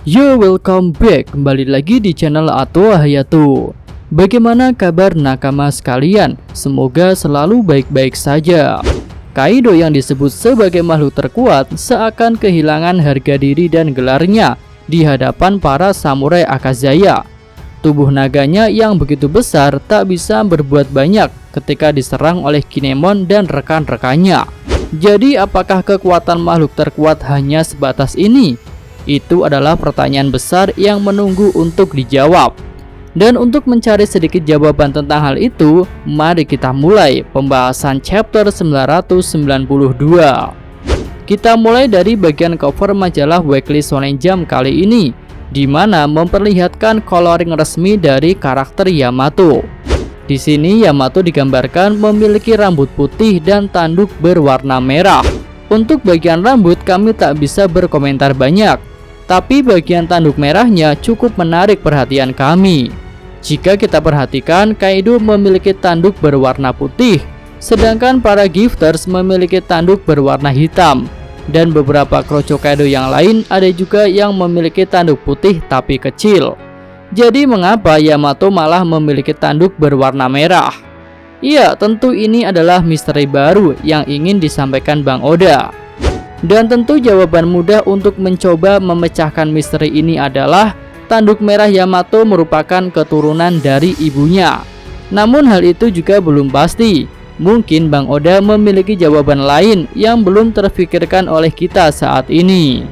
Yo, welcome back, kembali lagi di channel Atwa Hayato. Bagaimana kabar nakama sekalian? Semoga selalu baik-baik saja. Kaido yang disebut sebagai makhluk terkuat seakan kehilangan harga diri dan gelarnya di hadapan para samurai Akazaya. Tubuh naganya yang begitu besar tak bisa berbuat banyak ketika diserang oleh Kinemon dan rekan-rekannya. Jadi apakah kekuatan makhluk terkuat hanya sebatas ini? Itu adalah pertanyaan besar yang menunggu untuk dijawab. Dan untuk mencari sedikit jawaban tentang hal itu, mari kita mulai pembahasan chapter 992. Kita mulai dari bagian cover majalah Weekly Shonen Jump kali ini, di mana memperlihatkan coloring resmi dari karakter Yamato. Di sini Yamato digambarkan memiliki rambut putih dan tanduk berwarna merah. Untuk bagian rambut kami tak bisa berkomentar banyak, tapi bagian tanduk merahnya cukup menarik perhatian kami. Jika kita perhatikan, Kaido memiliki tanduk berwarna putih, sedangkan para gifters memiliki tanduk berwarna hitam. Dan beberapa kroco Kaido yang lain ada juga yang memiliki tanduk putih tapi kecil. Jadi mengapa Yamato malah memiliki tanduk berwarna merah? Ya, tentu ini adalah misteri baru yang ingin disampaikan Bang Oda. Dan tentu jawaban mudah untuk mencoba memecahkan misteri ini adalah tanduk merah Yamato merupakan keturunan dari ibunya. Namun hal itu juga belum pasti. Mungkin Bang Oda memiliki jawaban lain yang belum terfikirkan oleh kita saat ini.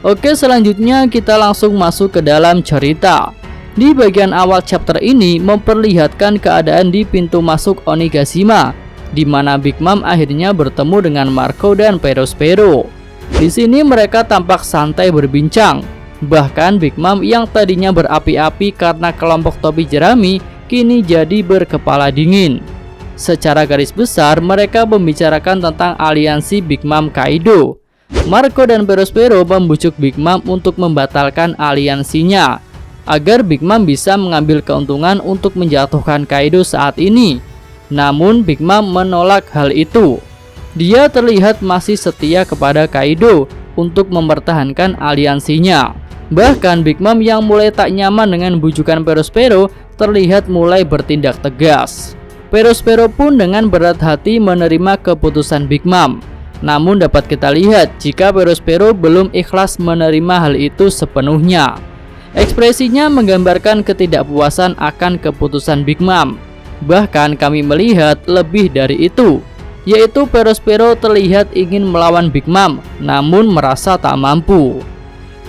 Oke, selanjutnya kita langsung masuk ke dalam cerita. Di bagian awal chapter ini memperlihatkan keadaan di pintu masuk Onigashima, di mana Big Mom akhirnya bertemu dengan Marco dan Perospero. Di sini mereka tampak santai berbincang. Bahkan Big Mom yang tadinya berapi-api karena kelompok topi jerami kini jadi berkepala dingin. Secara garis besar mereka membicarakan tentang aliansi Big Mom Kaido. Marco dan Perospero membujuk Big Mom untuk membatalkan aliansinya agar Big Mom bisa mengambil keuntungan untuk menjatuhkan Kaido saat ini. Namun Big Mom menolak hal itu. Dia terlihat masih setia kepada Kaido untuk mempertahankan aliansinya. Bahkan Big Mom yang mulai tak nyaman dengan bujukan Perospero terlihat mulai bertindak tegas. Perospero pun dengan berat hati menerima keputusan Big Mom. Namun dapat kita lihat jika Perospero belum ikhlas menerima hal itu sepenuhnya. Ekspresinya menggambarkan ketidakpuasan akan keputusan Big Mom. Bahkan kami melihat lebih dari itu, yaitu Perospero terlihat ingin melawan Big Mom, namun merasa tak mampu.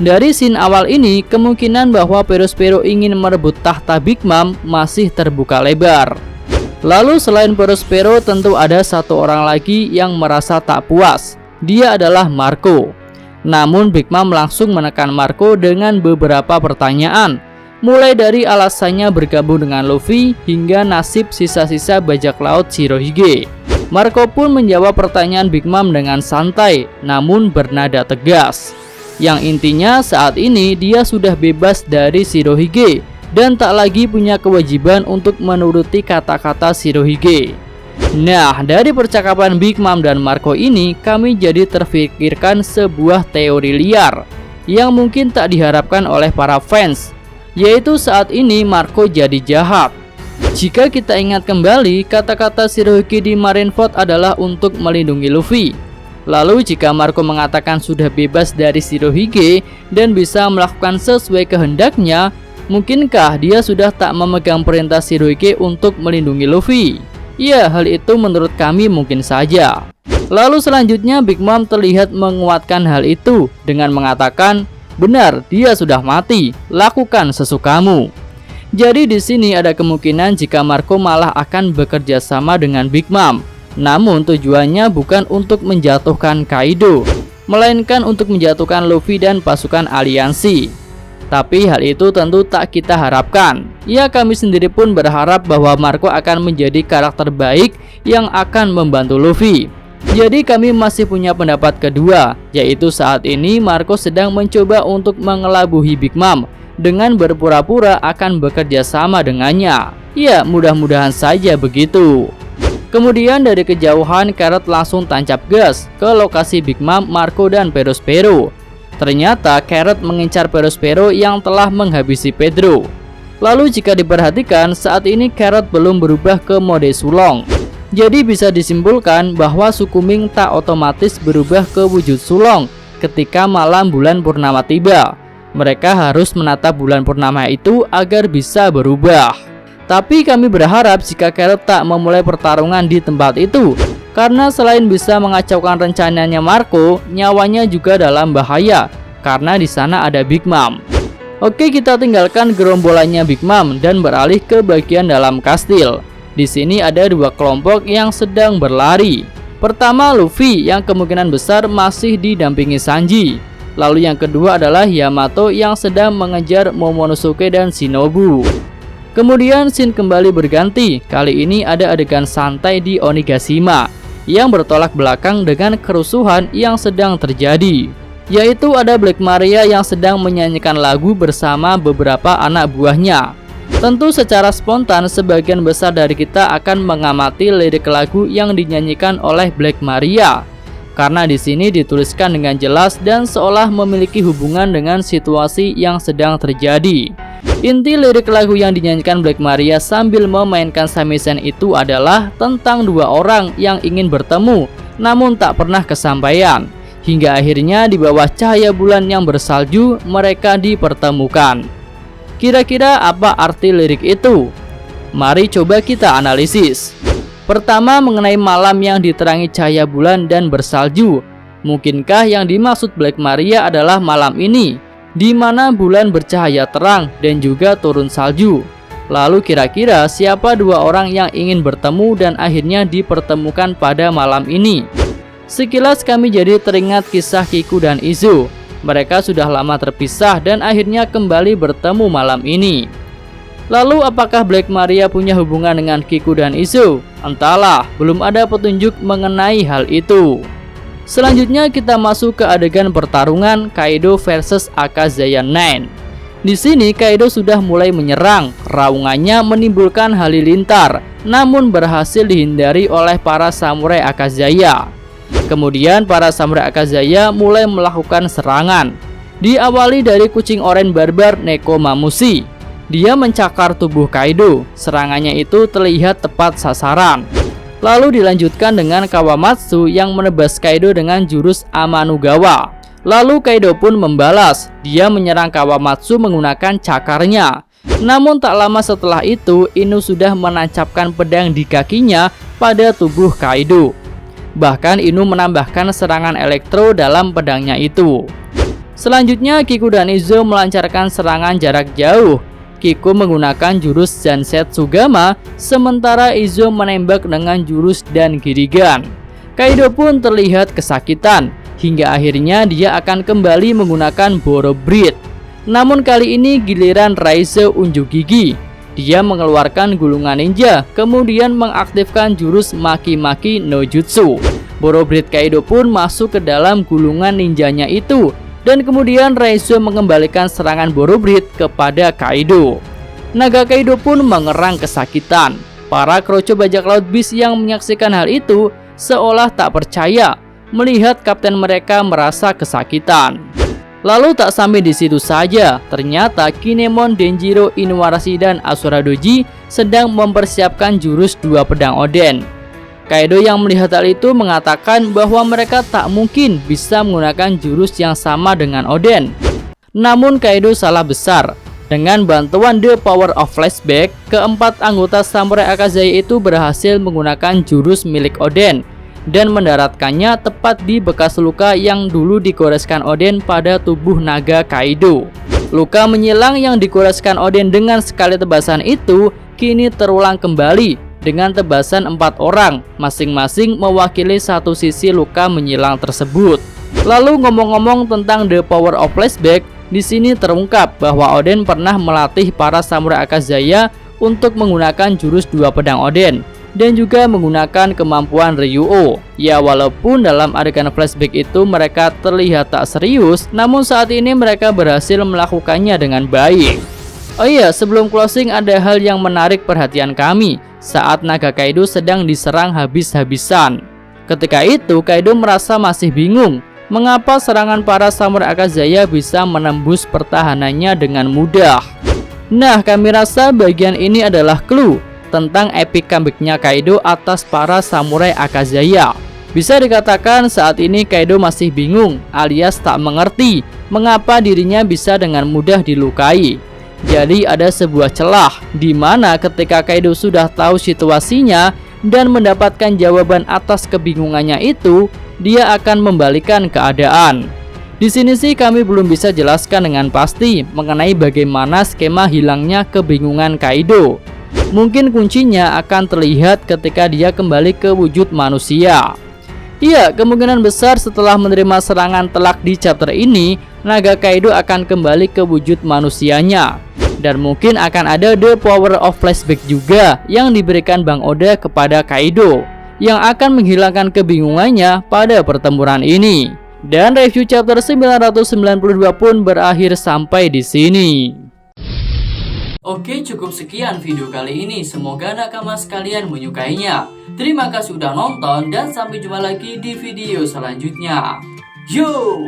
Dari scene awal ini, kemungkinan bahwa Perospero ingin merebut tahta Big Mom masih terbuka lebar. Lalu selain Perospero tentu ada satu orang lagi yang merasa tak puas. Dia adalah Marco. Namun Big Mom langsung menekan Marco dengan beberapa pertanyaan, mulai dari alasannya bergabung dengan Luffy hingga nasib sisa-sisa bajak laut Shirohige. Marco pun menjawab pertanyaan Big Mom dengan santai, namun bernada tegas. Yang intinya saat ini dia sudah bebas dari Shirohige dan tak lagi punya kewajiban untuk menuruti kata-kata Shirohige. Nah, dari percakapan Big Mom dan Marco ini, kami jadi terfikirkan sebuah teori liar yang mungkin tak diharapkan oleh para fans, yaitu saat ini Marco jadi jahat. Jika kita ingat kembali, kata-kata Shirohige di Marineford adalah untuk melindungi Luffy. Lalu jika Marco mengatakan sudah bebas dari Shirohige dan bisa melakukan sesuai kehendaknya, mungkinkah dia sudah tak memegang perintah Shirohige untuk melindungi Luffy? Ya, hal itu menurut kami mungkin saja. Lalu selanjutnya Big Mom terlihat menguatkan hal itu dengan mengatakan, "Benar, dia sudah mati. Lakukan sesukamu." Jadi di sini ada kemungkinan jika Marco malah akan bekerja sama dengan Big Mom. Namun tujuannya bukan untuk menjatuhkan Kaido, melainkan untuk menjatuhkan Luffy dan pasukan aliansi. Tapi hal itu tentu tak kita harapkan. Ya, kami sendiri pun berharap bahwa Marco akan menjadi karakter baik yang akan membantu Luffy. Jadi kami masih punya pendapat kedua, yaitu saat ini Marco sedang mencoba untuk mengelabui Big Mom dengan berpura-pura akan bekerja sama dengannya. Ya, mudah-mudahan saja begitu. Kemudian dari kejauhan Carrot langsung tancap gas ke lokasi Big Mom, Marco, dan Perospero. Ternyata Carrot mengincar Perospero yang telah menghabisi Pedro. Lalu jika diperhatikan, saat ini Carrot belum berubah ke mode sulong. Jadi bisa disimpulkan bahwa suku Ming tak otomatis berubah ke wujud sulong ketika malam bulan purnama tiba. Mereka harus menatap bulan purnama itu agar bisa berubah. Tapi kami berharap jika Carrot tak memulai pertarungan di tempat itu, karena selain bisa mengacaukan rencananya Marco, nyawanya juga dalam bahaya karena di sana ada Big Mom. Oke, kita tinggalkan gerombolannya Big Mom dan beralih ke bagian dalam kastil. Di sini ada dua kelompok yang sedang berlari. Pertama, Luffy yang kemungkinan besar masih didampingi Sanji. Lalu yang kedua adalah Yamato yang sedang mengejar Momonosuke dan Shinobu. Kemudian scene kembali berganti. Kali ini ada adegan santai di Onigashima yang bertolak belakang dengan kerusuhan yang sedang terjadi, yaitu ada Black Maria yang sedang menyanyikan lagu bersama beberapa anak buahnya. Tentu secara spontan sebagian besar dari kita akan mengamati lirik lagu yang dinyanyikan oleh Black Maria, karena di sini dituliskan dengan jelas dan seolah memiliki hubungan dengan situasi yang sedang terjadi. Inti lirik lagu yang dinyanyikan Black Maria sambil memainkan samisen itu adalah tentang dua orang yang ingin bertemu namun tak pernah kesampaian. Hingga akhirnya di bawah cahaya bulan yang bersalju mereka dipertemukan. Kira-kira apa arti lirik itu? Mari coba kita analisis. Pertama, mengenai malam yang diterangi cahaya bulan dan bersalju. Mungkinkah yang dimaksud Black Maria adalah malam ini, di mana bulan bercahaya terang dan juga turun salju? Lalu kira-kira siapa dua orang yang ingin bertemu dan akhirnya dipertemukan pada malam ini? Sekilas kami jadi teringat kisah Kiku dan Izo. Mereka sudah lama terpisah dan akhirnya kembali bertemu malam ini. Lalu apakah Black Maria punya hubungan dengan Kiku dan Izo? Entahlah, belum ada petunjuk mengenai hal itu. Selanjutnya kita masuk ke adegan pertarungan Kaido versus Akazaya 9. Di sini Kaido sudah mulai menyerang, raungannya menimbulkan halilintar, namun berhasil dihindari oleh para samurai Akazaya. Kemudian para samurai Akazaya mulai melakukan serangan. Diawali dari kucing oranye barbar Nekomamushi. Dia mencakar tubuh Kaido. Serangannya itu terlihat tepat sasaran. Lalu dilanjutkan dengan Kawamatsu yang menebas Kaido dengan jurus Amanugawa. Lalu Kaido pun membalas. Dia menyerang Kawamatsu menggunakan cakarnya. Namun tak lama setelah itu, Inu sudah menancapkan pedang di kakinya pada tubuh Kaido. Bahkan Inu menambahkan serangan elektro dalam pedangnya itu. Selanjutnya Kiku dan Izo melancarkan serangan jarak jauh. Kiku menggunakan jurus Zansetsu-gama, sementara Izo menembak dengan jurus dan Girigan. Kaido pun terlihat kesakitan, hingga akhirnya dia akan kembali menggunakan Borobreed. Namun kali ini giliran Raizo unjuk gigi. Dia mengeluarkan gulungan ninja, kemudian mengaktifkan jurus Maki-Maki no Jutsu. Borobreed Kaido pun masuk ke dalam gulungan ninjanya itu, dan kemudian Raizo mengembalikan serangan Borobreed kepada Kaido. Naga Kaido pun mengerang kesakitan. Para kroco bajak laut Beast yang menyaksikan hal itu seolah tak percaya melihat kapten mereka merasa kesakitan. Lalu tak sampai di situ saja, ternyata Kinemon, Denjiro, Inuarashi, dan Asura Doji sedang mempersiapkan jurus dua pedang Oden. Kaido yang melihat hal itu mengatakan bahwa mereka tak mungkin bisa menggunakan jurus yang sama dengan Oden. Namun Kaido salah besar. Dengan bantuan The Power of Flashback, keempat anggota samurai Akazaya itu berhasil menggunakan jurus milik Oden dan mendaratkannya tepat di bekas luka yang dulu digoreskan Oden pada tubuh naga Kaido. Luka menyilang yang digoreskan Oden dengan sekali tebasan itu kini terulang kembali dengan tebasan 4 orang, masing-masing mewakili satu sisi luka menyilang tersebut. Lalu ngomong-ngomong tentang The Power of Flashback, di sini terungkap bahwa Oden pernah melatih para samurai Akazaya untuk menggunakan jurus dua pedang Oden dan juga menggunakan kemampuan Ryuo. Ya, walaupun dalam adegan flashback itu mereka terlihat tak serius, namun saat ini mereka berhasil melakukannya dengan baik. Oh iya, sebelum closing ada hal yang menarik perhatian kami saat naga Kaido sedang diserang habis-habisan. Ketika itu Kaido merasa masih bingung mengapa serangan para samurai Akazaya bisa menembus pertahanannya dengan mudah. Nah, kami rasa bagian ini adalah clue tentang epic comeback-nya Kaido atas para samurai Akazaya. Bisa dikatakan saat ini Kaido masih bingung alias tak mengerti mengapa dirinya bisa dengan mudah dilukai. Jadi ada sebuah celah di mana ketika Kaido sudah tahu situasinya dan mendapatkan jawaban atas kebingungannya itu, dia akan membalikan keadaan. Di sini sih kami belum bisa jelaskan dengan pasti mengenai bagaimana skema hilangnya kebingungan Kaido. Mungkin kuncinya akan terlihat ketika dia kembali ke wujud manusia. Iya, kemungkinan besar setelah menerima serangan telak di chapter ini, naga Kaido akan kembali ke wujud manusianya. Dan mungkin akan ada the power of flashback juga yang diberikan Bang Oda kepada Kaido, yang akan menghilangkan kebingungannya pada pertempuran ini. Dan review chapter 992 pun berakhir sampai di sini. Oke, cukup sekian video kali ini. Semoga nakama sekalian menyukainya. Terima kasih udah nonton dan sampai jumpa lagi di video selanjutnya. Yo!